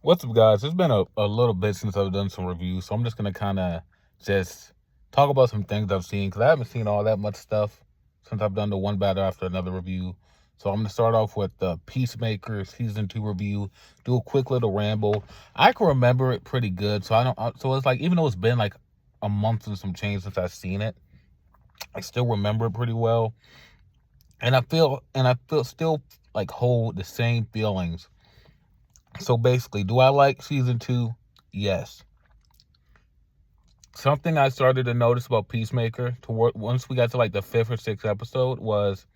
What's up, guys? It's been a little bit since I've done some reviews, so I'm just going to kind of just talk about some things I've seen because I haven't seen all that much stuff since I've done the one battle after another review. So I'm going to start off with the Peacemaker Season 2 review, do a quick little ramble. I can remember it pretty good, so so it's like, even though it's been like a month and some change since I've seen it, I still remember it pretty well. And I feel still like hold the same feelings. So basically, do I like season 2? Yes. Something I started to notice about Peacemaker toward once we got to like the fifth or sixth episode was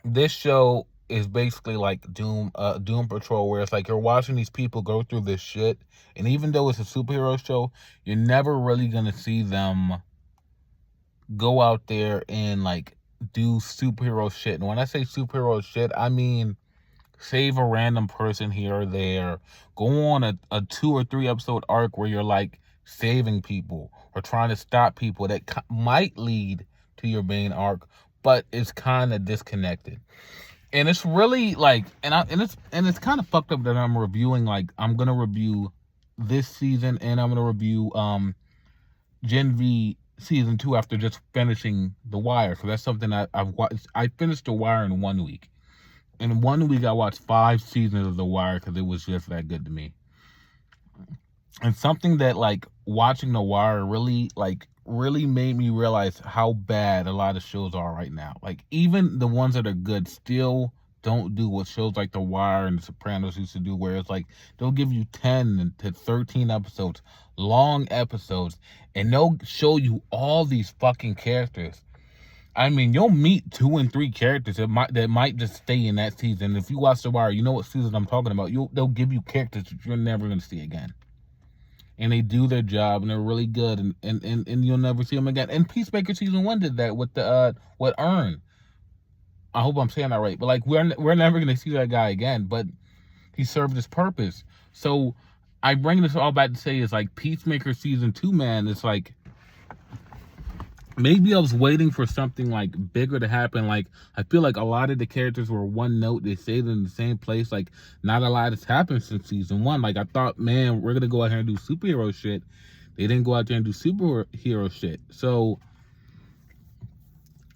this show is basically like Doom Patrol, where it's like you're watching these people go through this shit, and even though it's a superhero show, you're never really gonna see them go out there and like do superhero shit. And when I say superhero shit, I mean save a random person here or there, go on a 2 or 3 episode arc where you're like saving people or trying to stop people that might lead to your main arc, but it's kind of disconnected. And it's really like, and it's kind of fucked up that I'm gonna review this season, and I'm gonna review Gen V season 2 after just finishing The Wire. So that's something I've watched. I finished The Wire in 1 week. In 1 week, I watched 5 seasons of The Wire because it was just that good to me. And something that like watching The Wire really made me realize how bad a lot of shows are right now. Like even the ones that are good still don't do what shows like The Wire and The Sopranos used to do, where it's like they'll give you 10 to 13 episodes, long episodes, and they'll show you all these fucking characters. I mean, you'll meet 2 and 3 characters that might just stay in that season. If you watch The Wire, you know what season I'm talking about. They'll give you characters that you're never going to see again, and they do their job, and they're really good, and you'll never see them again. And Peacemaker season 1 did that with the with Earn. I hope I'm saying that right, but like we're never going to see that guy again. But he served his purpose. So I bring this all back to say is like Peacemaker season 2, man. It's like, maybe I was waiting for something like bigger to happen. Like I feel like a lot of the characters were one note. They stayed in the same place. Like not a lot has happened since season 1. Like I thought, man, we're gonna go out here and do superhero shit. They didn't go out there and do superhero shit. So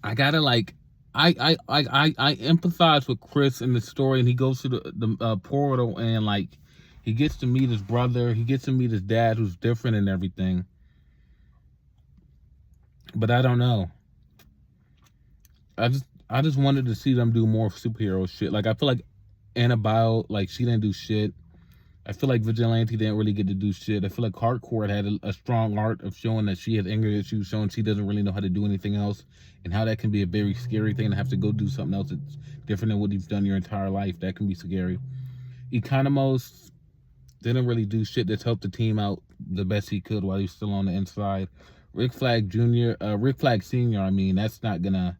I gotta like, I empathize with Chris in the story, and he goes to the portal, and like he gets to meet his brother. He gets to meet his dad, who's different and everything. But I don't know. I just wanted to see them do more superhero shit. Like I feel like Annabelle, like she didn't do shit. I feel like Vigilante didn't really get to do shit. I feel like Hardcore had a strong art of showing that she has anger issues, showing she doesn't really know how to do anything else, and how that can be a very scary thing to have to go do something else that's different than what you've done your entire life. That can be scary. Economos didn't really do shit that's helped the team out the best he could while he's still on the inside. Rick Flag Senior, I mean, that's not gonna,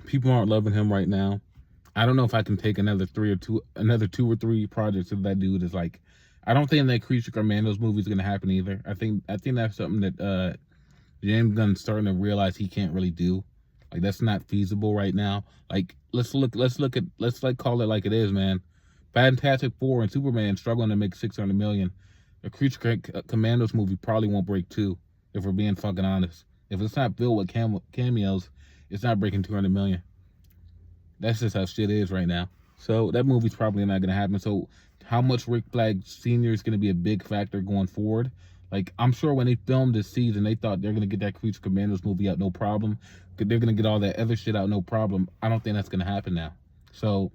people aren't loving him right now. I don't know if I can take another 2 or 3 projects if that dude is like, I don't think that Creature Commandos movie is gonna happen either. I think that's something that James Gunn's starting to realize he can't really do. Like that's not feasible right now. Like let's call it like it is, man. Fantastic Four and Superman struggling to make 600 million. A Creature Commandos movie probably won't break 2, if we're being fucking honest. If it's not filled with cameos, it's not breaking 200 million. That's just how shit is right now. So that movie's probably not gonna happen. So how much Rick Flag Senior is gonna be a big factor going forward. Like I'm sure when they filmed this season, they thought they're gonna get that Creature Commandos movie out no problem. They're gonna get all that other shit out no problem. I don't think that's gonna happen now. So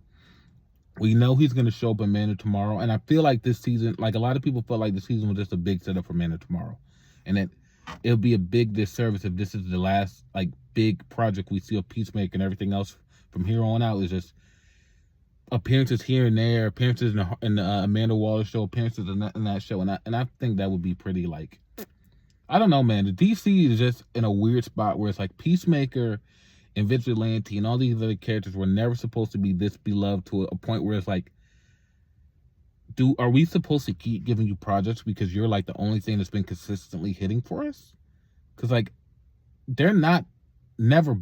we know he's gonna show up in Man of Tomorrow, and I feel like this season, like a lot of people felt like the season was just a big setup for Man of Tomorrow, and that it'll be a big disservice if this is the last like big project we see of Peacemaker, and everything else from here on out is just appearances here and there, appearances in the Amanda Waller show, appearances in that show, and I think that would be pretty like, I don't know, man. The DC is just in a weird spot where it's like Peacemaker and Vigilante and all these other characters were never supposed to be this beloved to a point where it's like, are we supposed to keep giving you projects because you're like the only thing that's been consistently hitting for us? Because like they're not, never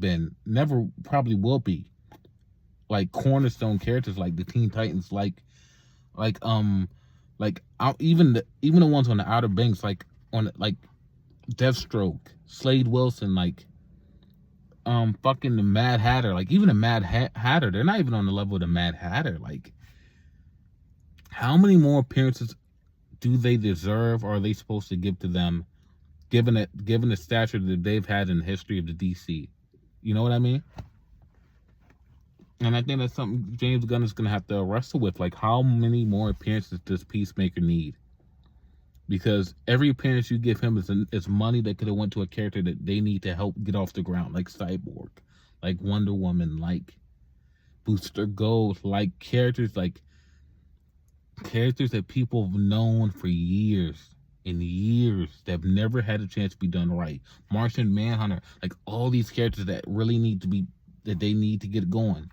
probably will be like cornerstone characters like the Teen Titans, like even the ones on the Outer Banks, like on like Deathstroke, Slade Wilson, like fucking the Mad Hatter, like even the Hatter, they're not even on the level of the Mad Hatter. Like, how many more appearances do they deserve, or are they supposed to give to them, given the stature that they've had in the history of the DC? You know what I mean? And I think that's something James Gunn is gonna have to wrestle with. Like, how many more appearances does Peacemaker need? Because every appearance you give him is money that could have went to a character that they need to help get off the ground, like Cyborg, like Wonder Woman, like Booster Gold, like characters that people have known for years and years that have never had a chance to be done right. Martian Manhunter, like all these characters that really need to be, that they need to get going.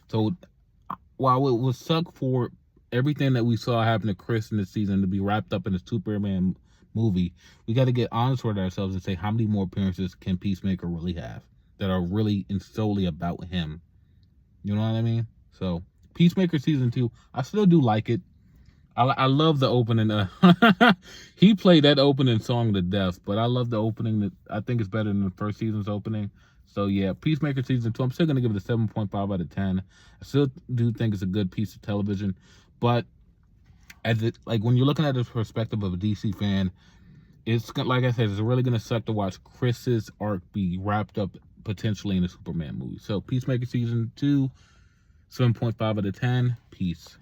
So while it would suck for everything that we saw happen to Chris in this season to be wrapped up in a Superman movie, we got to get honest with ourselves and say, how many more appearances can Peacemaker really have that are really and solely about him? You know what I mean? So Peacemaker season 2, I still do like it. I love the opening. He played that opening song to death, but I love the opening. That I think it's better than the first season's opening. So yeah, Peacemaker season 2, I'm still gonna give it a 7.5 out of 10. I still do think it's a good piece of television, but as it, like, when you're looking at the perspective of a DC fan, it's like I said, it's really gonna suck to watch Chris's arc be wrapped up potentially in a Superman movie. So Peacemaker season 2, 7.5 out of 10. Peace.